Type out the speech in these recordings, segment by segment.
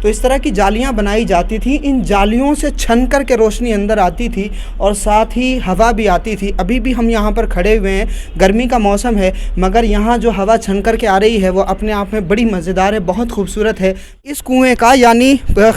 तो इस तरह की जालियाँ बनाई जाती थी। इन जालियों से छन कर के रोशनी अंदर आती थी और साथ ही हवा भी आती थी। अभी भी हम यहाँ पर खड़े हुए हैं, गर्मी का मौसम है, मगर यहाँ जो हवा छन कर के आ रही है वो अपने आप में बड़ी मज़ेदार है, बहुत खूबसूरत है। इस कुएँ का यानी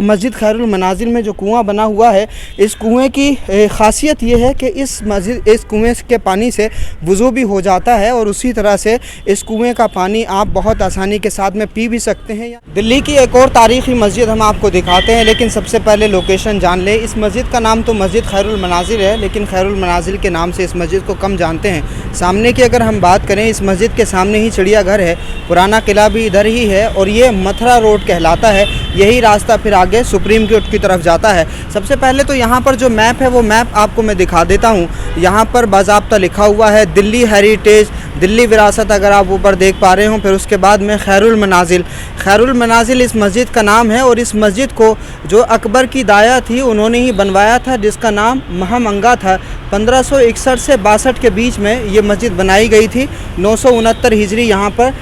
मस्जिद खैरुल मनाजिल में जो कुआँ बना हुआ है, इस कुएँ की ख़ासियत ये है कि इस कुएँ के पानी से वज़ू भी हो जाता है और उसी तरह से इस कुएँ का पानी आप बहुत आसानी के साथ में पी भी सकते हैं। दिल्ली की एक और तारीख़ी मस्जिद हम आपको दिखाते हैं, लेकिन सबसे पहले लोकेशन जान लें। इस मस्जिद का नाम तो मस्जिद खैरुल मनाजिल है, लेकिन खैरुल मनाजिल के नाम से इस मस्जिद को कम जानते हैं। सामने की अगर हम बात करें, इस मस्जिद के सामने ही चिड़ियाघर है, पुराना किला भी इधर ही है और ये मथुरा रोड कहलाता है। यही रास्ता फिर आगे सुप्रीम कोर्ट की तरफ जाता है। सबसे पहले तो यहाँ पर जो मैप है वो मैप आपको मैं दिखा देता हूँ। यहाँ पर बाज़ाब्ता लिखा हुआ है दिल्ली हेरिटेज, दिल्ली विरासत, अगर आप ऊपर देख पा रहे हो। फिर उसके बाद में खैरुल मनाजिल, खैरुल मनाजिल इस मस्जिद का नाम है और इस मस्जिद को जो अकबर की दाया थी उन्होंने ही बनवाया था, जिसका नाम महामंगा था। 1561 से 62 के बीच में ये मस्जिद बनाई गई थी। 969 हिजरी यहाँ पर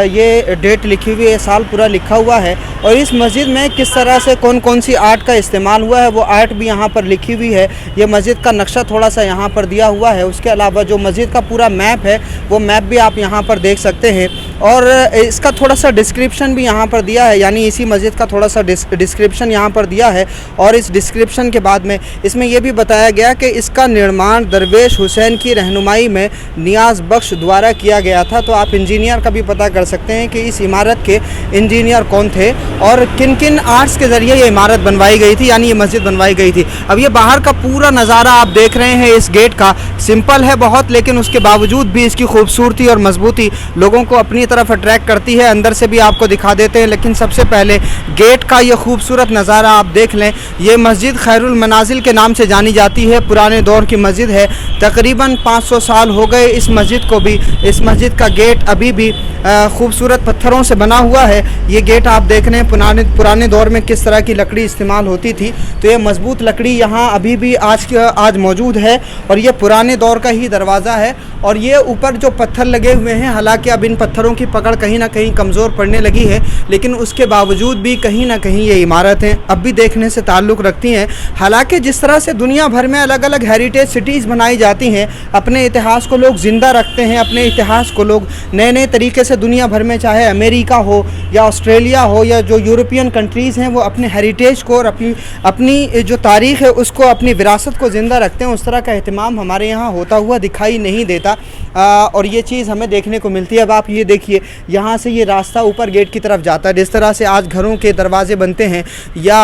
ये डेट लिखी हुई है, साल पूरा लिखा हुआ है। और इस मस्जिद में किस तरह से कौन कौन सी आर्ट का इस्तेमाल हुआ है वो आर्ट भी यहाँ पर लिखी हुई है। ये मस्जिद का नक्शा थोड़ा सा यहाँ पर दिया हुआ है। उसके अलावा जो मस्जिद का पूरा मैप है वो मैप भी आप यहाँ पर देख सकते हैं और इसका थोड़ा सा डिस्क्रिप्शन भी यहाँ पर दिया है, यानी इसी मस्जिद का थोड़ा सा डिस्क्रिप्शन यहाँ पर दिया है। और इस डिस्क्रिप्शन के बाद में इसमें यह भी बताया गया कि इसका निर्माण दरवेश हुसैन की रहनुमाई में नियाज़ बख्श द्वारा किया गया था। तो आप इंजीनियर का भी पता कर सकते हैं कि इस इमारत के इंजीनियर कौन थे और किन किन आर्ट्स के ज़रिए ये इमारत बनवाई गई थी, यानी ये मस्जिद बनवाई गई थी। अब ये बाहर का पूरा नज़ारा आप देख रहे हैं इस गेट का, सिंपल है बहुत, लेकिन उसके बावजूद भी इसकी खूबसूरती और मजबूती लोगों को अपनी तरफ अट्रैक्ट करती है। अंदर से भी आपको दिखा देते हैं, लेकिन सबसे पहले गेट का ये खूबसूरत नज़ारा आप देख लें। ये मस्जिद खैरुल मनाजिल के नाम से जानी जाती है, पुराने दौर की मस्जिद है। तकरीबन 500 साल हो गए इस मस्जिद को भी। इस मस्जिद का गेट अभी भी खूबसूरत पत्थरों से बना हुआ है। ये गेट आप देख रहे हैं पुराने दौर में किस तरह की लकड़ी इस्तेमाल होती थी, तो ये मजबूत लकड़ी यहाँ अभी भी आज मौजूद है और ये पुराने दौर का ही दरवाज़ा है। और ये ऊपर जो पत्थर लगे हुए हैं, हालांकि अब इन पत्थरों की पकड़ कहीं ना कहीं कमज़ोर पड़ने लगी है, लेकिन उसके बावजूद भी कहीं ना कहीं ये इमारतें अब भी देखने से ताल्लुक़ रखती हैं। हालांकि जिस तरह से दुनिया भर में अलग अलग हेरिटेज सिटीज़ बनाई जाती हैं, अपने इतिहास को लोग ज़िंदा रखते हैं, अपने इतिहास को लोग नए नए तरीके से दुनिया भर में, चाहे अमेरिका हो या ऑस्ट्रेलिया हो या जो यूरोपियन कंट्रीज़ हैं, वो अपने हेरिटेज को और अपनी जो तारीख़ है उसको, अपनी विरासत को ज़िंदा रखते हैं। उस तरह का एहतमाम हमारे यहाँ होता हुआ दिखाई नहीं देता और ये चीज़ हमें देखने को मिलती है। अब आप ये देखिए, यहाँ से ये रास्ता ऊपर गेट की तरफ जाता है। जिस तरह से आज घरों के दरवाजे बनते हैं या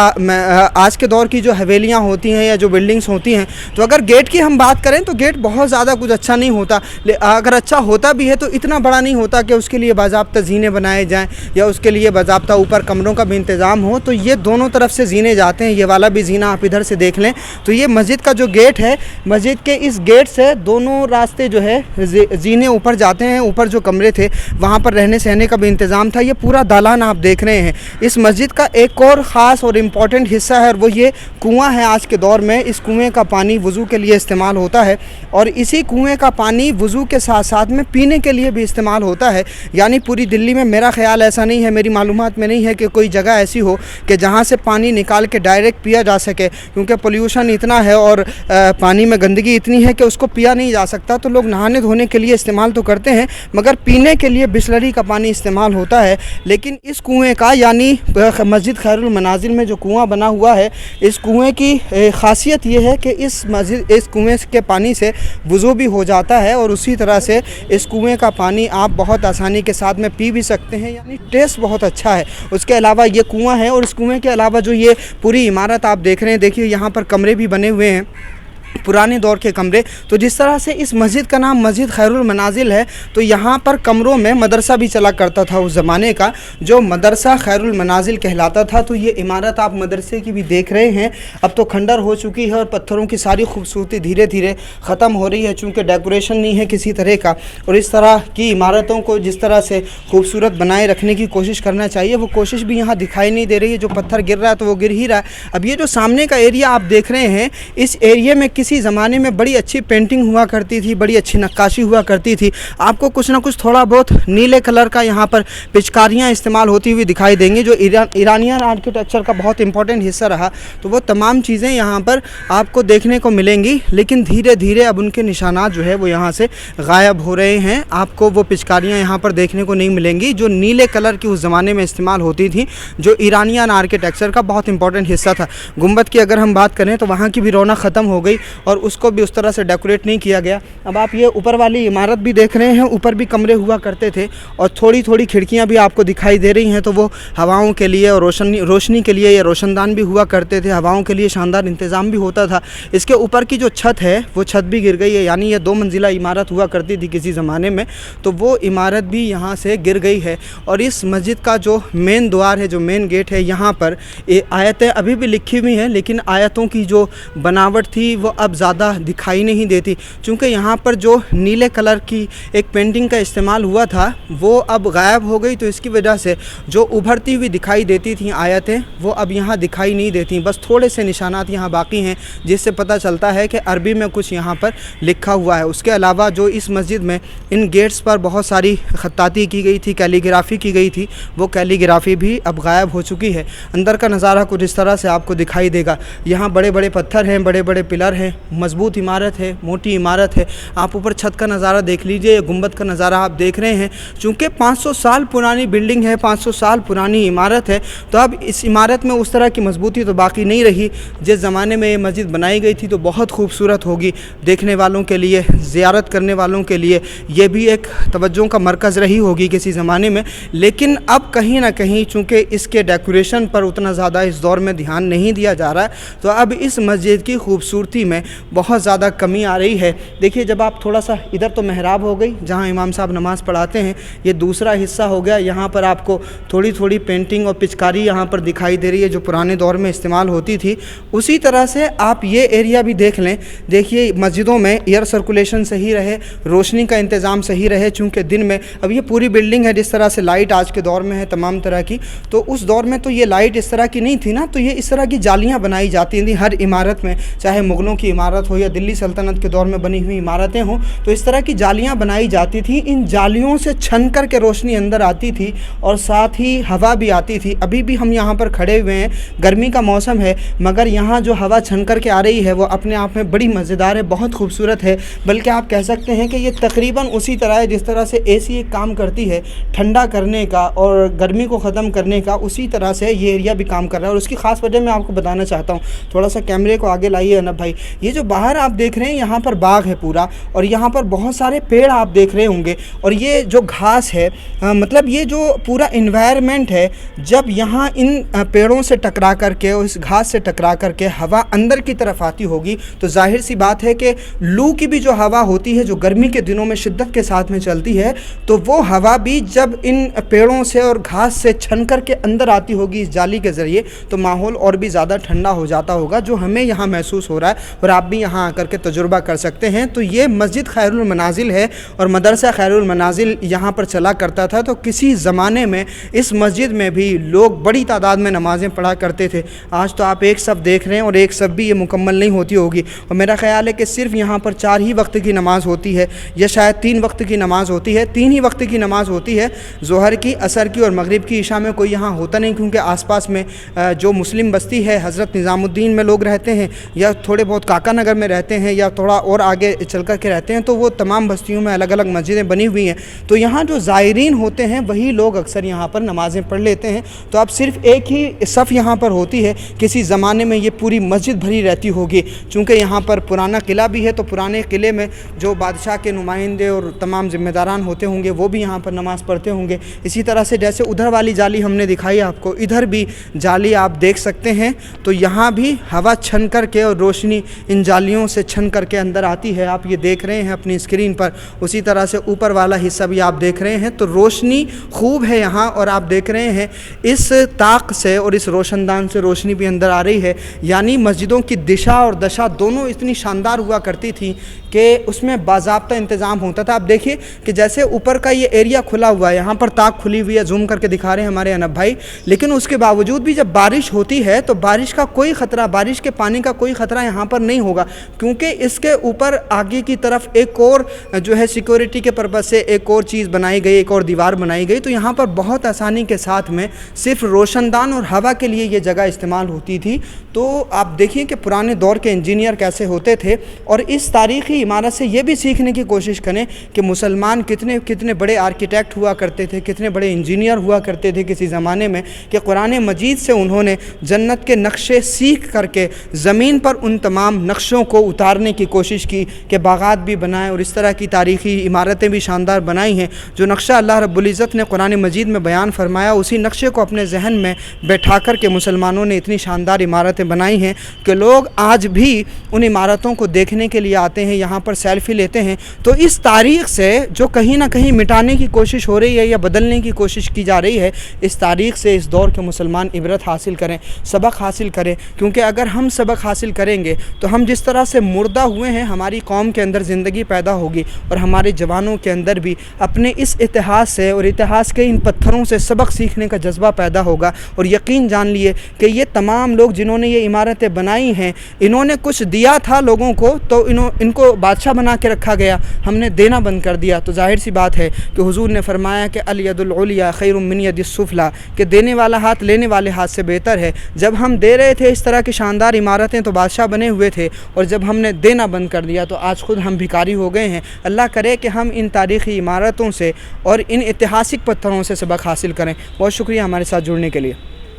आज के दौर की जो हवेलियाँ होती हैं या जो बिल्डिंग्स होती हैं, तो अगर गेट की हम बात करें तो गेट बहुत ज़्यादा कुछ अच्छा नहीं होता। अगर अच्छा होता भी है तो इतना बड़ा नहीं होता कि उसके लिए बाज़ाब्ता ज़ीने बनाए जाएँ या उसके लिए बाज़ाब्ता ऊपर कमरों का भी इंतज़ाम हो। तो ये दोनों तरफ से ज़ीने जाते हैं, ये वाला भी ज़ीना आप इधर से देख लें। तो ये मस्जिद का जो गेट है, मस्जिद के इस गेट से दोनों रास्ते जो है ज़ीने ऊपर जाते हैं। ऊपर जो कमरे थे वहाँ पर रहने सहने का भी इंतज़ाम था। ये पूरा दालान आप देख रहे हैं। इस मस्जिद का एक और ख़ास और इम्पॉर्टेंट हिस्सा है और वो ये कुआँ है। आज के दौर में इस कुएँ का पानी वज़ू के लिए इस्तेमाल होता है और इसी कुएँ का पानी वज़ू के साथ साथ में पीने के लिए भी इस्तेमाल होता है। यानी पूरी दिल्ली में, मेरा ख्याल ऐसा नहीं है, मेरी मालूमात में नहीं है कि कोई जगह ऐसी हो कि जहाँ से पानी निकाल के डायरेक्ट पिया जा सके, क्योंकि पोल्यूशन इतना है और पानी में गंदगी इतनी है कि उसको पिया नहीं जा सकता। तो लोग नहाने धोने के लिए इस्तेमाल तो करते हैं, मगर पीने के लिए बिसलरी का पानी इस्तेमाल होता है। लेकिन इस कुएँ का, यानी मस्जिद खैरुल मनाजिल में जो कुआँ बना हुआ है, इस कुएँ की ख़ासियत ये है कि इस कुएँ के पानी से वज़ू भी हो जाता है और उसी तरह से इस कुएँ का पानी आप बहुत आसानी के साथ में पी भी सकते हैं, यानी टेस्ट बहुत अच्छा है। उसके अलावा ये कुआँ है और इस कुएँ के अलावा जो ये पूरी इमारत आप देख रहे हैं, देखिए यहाँ पर कमरे भी बने हुए हैं, पुराने दौर के कमरे। तो जिस तरह से इस मस्जिद का नाम मस्जिद खैरुल मनाजिल है, तो यहाँ पर कमरों में मदरसा भी चला करता था उस ज़माने का, जो मदरसा खैरुल मनाजिल कहलाता था। तो ये इमारत आप मदरसे की भी देख रहे हैं, अब तो खंडर हो चुकी है और पत्थरों की सारी खूबसूरती धीरे धीरे ख़त्म हो रही है, चूँकि डेकोरेशन नहीं है किसी तरह का। और इस तरह की इमारतों को जिस तरह से खूबसूरत बनाए रखने की कोशिश करना चाहिए, वो कोशिश भी यहाँ दिखाई नहीं दे रही है। जो पत्थर गिर रहा है तो वो गिर ही रहा है। अब ये जो सामने का एरिया आप देख रहे हैं, इस एरिए में किसी किसी ज़माने में बड़ी अच्छी पेंटिंग हुआ करती थी, बड़ी अच्छी नक्काशी हुआ करती थी। आपको कुछ ना कुछ थोड़ा बहुत नीले कलर का यहाँ पर पिचकारियाँ इस्तेमाल होती हुई दिखाई देंगी, जो ईरानियन आर्किटेक्चर का बहुत इंपॉर्टेंट हिस्सा रहा। तो वो तमाम चीज़ें यहाँ पर आपको देखने को मिलेंगी, लेकिन धीरे धीरे अब उनके निशानात जो है वो यहाँ से गायब हो रहे हैं। आपको वो पिचकारियाँ यहाँ पर देखने को नहीं मिलेंगी जो नीले कलर की उस ज़माने में इस्तेमाल होती थी, जो ईरानियन आर्किटेक्चर का बहुत इंपॉर्टेंट हिस्सा था। गुंबद की अगर हम बात करें तो वहाँ की भी रौनक ख़त्म हो गई और उसको भी उस तरह से डेकोरेट नहीं किया गया। अब आप ये ऊपर वाली इमारत भी देख रहे हैं, ऊपर भी कमरे हुआ करते थे और थोड़ी थोड़ी खिड़कियाँ भी आपको दिखाई दे रही हैं। तो वो हवाओं के लिए और रोशनी के लिए ये रोशनदान भी हुआ करते थे, हवाओं के लिए शानदार इंतज़ाम भी होता था। इसके ऊपर की जो छत है वो छत भी गिर गई है, यानी ये 2 मंजिला इमारत हुआ करती थी किसी ज़माने में, तो वो इमारत भी यहाँ से गिर गई है। और इस मस्जिद का जो मेन द्वार है, जो मेन गेट है, यहाँ पर आयतें अभी भी लिखी हुई हैं, लेकिन आयतों की जो बनावट थी वो अब ज़्यादा दिखाई नहीं देती, क्योंकि यहाँ पर जो नीले कलर की एक पेंटिंग का इस्तेमाल हुआ था वो अब गायब हो गई। तो इसकी वजह से जो उभरती हुई दिखाई देती थी आयतें, वो अब यहाँ दिखाई नहीं देती। बस थोड़े से निशानात यहाँ बाकी हैं, जिससे पता चलता है कि अरबी में कुछ यहाँ पर लिखा हुआ है। उसके अलावा जो इस मस्जिद में इन गेट्स पर बहुत सारी ख़त्ताती की गई थी, कैलीग्राफी की गई थी, वो कैलीग्राफी भी अब गायब हो चुकी है। अंदर का नज़ारा कुछ इस तरह से आपको दिखाई देगा। यहाँ बड़े बड़े पत्थर हैं, बड़े बड़े पिलर हैं, मजबूत इमारत है, मोटी इमारत है। आप ऊपर छत का नज़ारा देख लीजिए, गुंबद का नज़ारा आप देख रहे हैं। चूँकि 500 साल पुरानी बिल्डिंग है, 500 साल पुरानी इमारत है, तो अब इस इमारत में उस तरह की मजबूती तो बाकी नहीं रही। जिस ज़माने में ये मस्जिद बनाई गई थी तो बहुत खूबसूरत होगी, देखने वालों के लिए, ज़ियारत करने वालों के लिए ये भी एक तवज्जो का मरकज़ रही होगी किसी ज़माने में। लेकिन अब कहीं ना कहीं चूँकि इसके डेकोरेशन पर उतना ज़्यादा इस दौर में ध्यान नहीं दिया जा रहा है, तो अब इस मस्जिद की खूबसूरती में बहुत ज़्यादा कमी आ रही है। देखिए, जब आप थोड़ा सा इधर तो मेहराब हो गई जहाँ इमाम साहब नमाज़ पढ़ाते हैं, ये दूसरा हिस्सा हो गया। यहाँ पर आपको थोड़ी थोड़ी पेंटिंग और पिचकारी यहाँ पर दिखाई दे रही है जो पुराने दौर में इस्तेमाल होती थी। उसी तरह से आप ये एरिया भी देख लें। देखिए, मस्जिदों में एयर सर्कुलेशन सही रहे, रोशनी का इंतज़ाम सही रहे, चूँकि दिन में अब ये पूरी बिल्डिंग है जिस तरह से लाइट आज के दौर में है तमाम तरह की, तो उस दौर में तो ये लाइट इस तरह की नहीं थी ना, तो ये इस तरह की जालियाँ बनाई जाती थी हर इमारत में, चाहे मुग़लों की इमारत हो या दिल्ली सल्तनत के दौर में बनी हुई इमारतें हों, तो इस तरह की जालियाँ बनाई जाती थी। इन जालियों से छन कर के रोशनी अंदर आती थी और साथ ही हवा भी आती थी। अभी भी हम यहाँ पर खड़े हुए हैं, गर्मी का मौसम है, मगर यहाँ जो हवा छन कर के आ रही है वो अपने आप में बड़ी मज़ेदार है, बहुत खूबसूरत है। बल्कि आप कह सकते हैं कि ये तकरीबन उसी तरह है जिस तरह से एसी एक काम करती है ठंडा करने का और गर्मी को ख़त्म करने का, उसी तरह से ये एरिया भी काम कर रहा है। और उसकी ख़ास वजह मैं आपको बताना चाहता हूँ। थोड़ा सा कैमरे को आगे लाइए अनब भाई। ये जो बाहर आप देख रहे हैं, यहाँ पर बाग है पूरा, और यहाँ पर बहुत सारे पेड़ आप देख रहे होंगे, और ये जो घास है, मतलब ये जो पूरा इन्वायरमेंट है, जब यहाँ इन पेड़ों से टकरा करके और इस घास से टकरा करके हवा अंदर की तरफ आती होगी, तो जाहिर सी बात है कि लू की भी जो हवा होती है, जो गर्मी के दिनों में शिद्दत के साथ में चलती है, तो वो हवा भी जब इन पेड़ों से और घास से छन कर के अंदर आती होगी इस जाली के ज़रिए, तो माहौल और भी ज़्यादा ठंडा हो जाता होगा, जो हमें यहाँ महसूस हो रहा है और आप भी यहाँ आकर के तजुर्बा कर सकते हैं। तो ये मस्जिद खैरुल मनाजिल है और मदरसा खैरुल मनाजिल यहाँ पर चला करता था। तो किसी ज़माने में इस मस्जिद में भी लोग बड़ी तादाद में नमाज़ें पढ़ा करते थे। आज तो आप एक सब देख रहे हैं और एक सब भी ये मुकम्मल नहीं होती होगी, और मेरा ख़्याल है कि सिर्फ यहाँ पर 4 ही वक्त की नमाज़ होती है, या शायद 3 वक्त की नमाज़ होती है। 3 ही वक्त की नमाज़ होती है, ज़ोहर की, असर की और मगरिब की। इशा में कोई यहाँ होता नहीं, क्योंकि आसपास में जो मुस्लिम बस्ती है, हज़रत निज़ामुद्दीन में लोग रहते हैं, या थोड़े बहुत काका नगर में रहते हैं, या थोड़ा और आगे चल कर के रहते हैं, तो वो तमाम बस्तियों में अलग अलग मस्जिदें बनी हुई हैं। तो यहाँ जो ज़ायरीन होते हैं वही लोग अक्सर यहाँ पर नमाज़ें पढ़ लेते हैं। तो अब सिर्फ एक ही सफ़ यहाँ पर होती है। किसी ज़माने में ये पूरी मस्जिद भरी रहती होगी, चूँकि यहाँ पर पुराना किला भी है, तो पुराने किले में जो बादशाह के नुमाइंदे और तमाम ज़िम्मेदारान होते होंगे वो भी यहाँ पर नमाज़ पढ़ते होंगे। इसी तरह से जैसे उधर वाली जाली हमने दिखाई आपको, इधर भी जाली आप देख सकते हैं। तो यहाँ भी हवा छन कर के और रोशनी इन जालियों से छन कर के अंदर आती है, आप ये देख रहे हैं अपनी स्क्रीन पर। उसी तरह से ऊपर वाला हिस्सा भी आप देख रहे हैं, तो रोशनी खूब है यहाँ, और आप देख रहे हैं इस ताक से और इस रोशनदान से रोशनी भी अंदर आ रही है। यानी मस्जिदों की दिशा और दशा दोनों इतनी शानदार हुआ करती थी कि उसमें बाज़ाब्ता इंतज़ाम होता था। आप देखिए कि जैसे ऊपर का ये एरिया खुला हुआ है, यहाँ पर ताक खुली हुई है, जूम करके दिखा रहे हैं हमारे अनब भाई, लेकिन उसके बावजूद भी जब बारिश होती है तो बारिश का कोई ख़तरा, बारिश के पानी का कोई ख़तरा यहाँ पर नहीं होगा, क्योंकि इसके ऊपर आगे की तरफ एक और जो है सिक्योरिटी के पर्पज़ से एक और चीज़ बनाई गई, एक और दीवार बनाई गई। तो यहाँ पर बहुत आसानी के साथ में सिर्फ रोशनदान और हवा के लिए ये जगह इस्तेमाल होती थी। तो आप देखिए कि पुराने दौर के इंजीनियर कैसे होते थे, और इस तारीख़ी इमारत से ये भी सीखने की कोशिश करें कि मुसलमान कितने कितने बड़े आर्किटेक्ट हुआ करते थे, कितने बड़े इंजीनियर हुआ करते थे किसी ज़माने में, कि कुरान मजीद से उन्होंने जन्नत के नक्शे सीख करके ज़मीन पर उन तमाम नक्शों को उतारने की कोशिश की कि बागात भी बनाए और इस तरह की तारीख़ी इमारतें भी शानदार बनाई हैं। जो नक्शा अल्लाह रब्बुल इज़्ज़त ने कुरान मजीद में बयान फरमाया, उसी नक्शे को अपने जहन में बैठा कर के मुसलमानों ने इतनी शानदार इमारतें बनाई हैं कि लोग आज भी उन इमारतों को देखने के लिए आते हैं, यहाँ पर सेल्फ़ी लेते हैं। तो इस तारीख़ से जो कहीं ना कहीं मिटाने की कोशिश हो रही है या बदलने की कोशिश की जा रही है, इस तारीख़ से इस दौर के मुसलमान इबरत हासिल करें, सबक हासिल करें। क्योंकि अगर हम सबक हासिल करेंगे तो हम जिस तरह से मुर्दा हुए हैं, हमारी कौम के अंदर ज़िंदगी पैदा होगी और हमारे जवानों के अंदर भी अपने इस इतिहास से और इतिहास के इन पत्थरों से सबक सीखने का जज्बा पैदा होगा। और यकीन जान लिए कि ये तमाम लोग जिन्होंने ये इमारतें बनाई हैं, इन्होंने कुछ दिया था लोगों को, तो इनको बादशाह बना के रखा गया, हमने देना बंद कर दिया। तो जाहिर सी बात है कि हुजूर ने फरमाया कि अल यदुल उलिया खैरुम मिन यदिस सुफला, कि देने वाला हाथ लेने वाले हाथ से बेहतर है। जब हम दे रहे थे इस तरह की शानदार इमारतें तो बादशाह बने हुए थे, और जब हमने देना बंद कर दिया तो आज खुद हम भिखारी हो गए हैं। अल्लाह करे कि हम इन तारीख़ी इमारतों से और इन ऐतिहासिक पत्थरों से सबक हासिल करें। बहुत शुक्रिया हमारे साथ जुड़ने के लिए।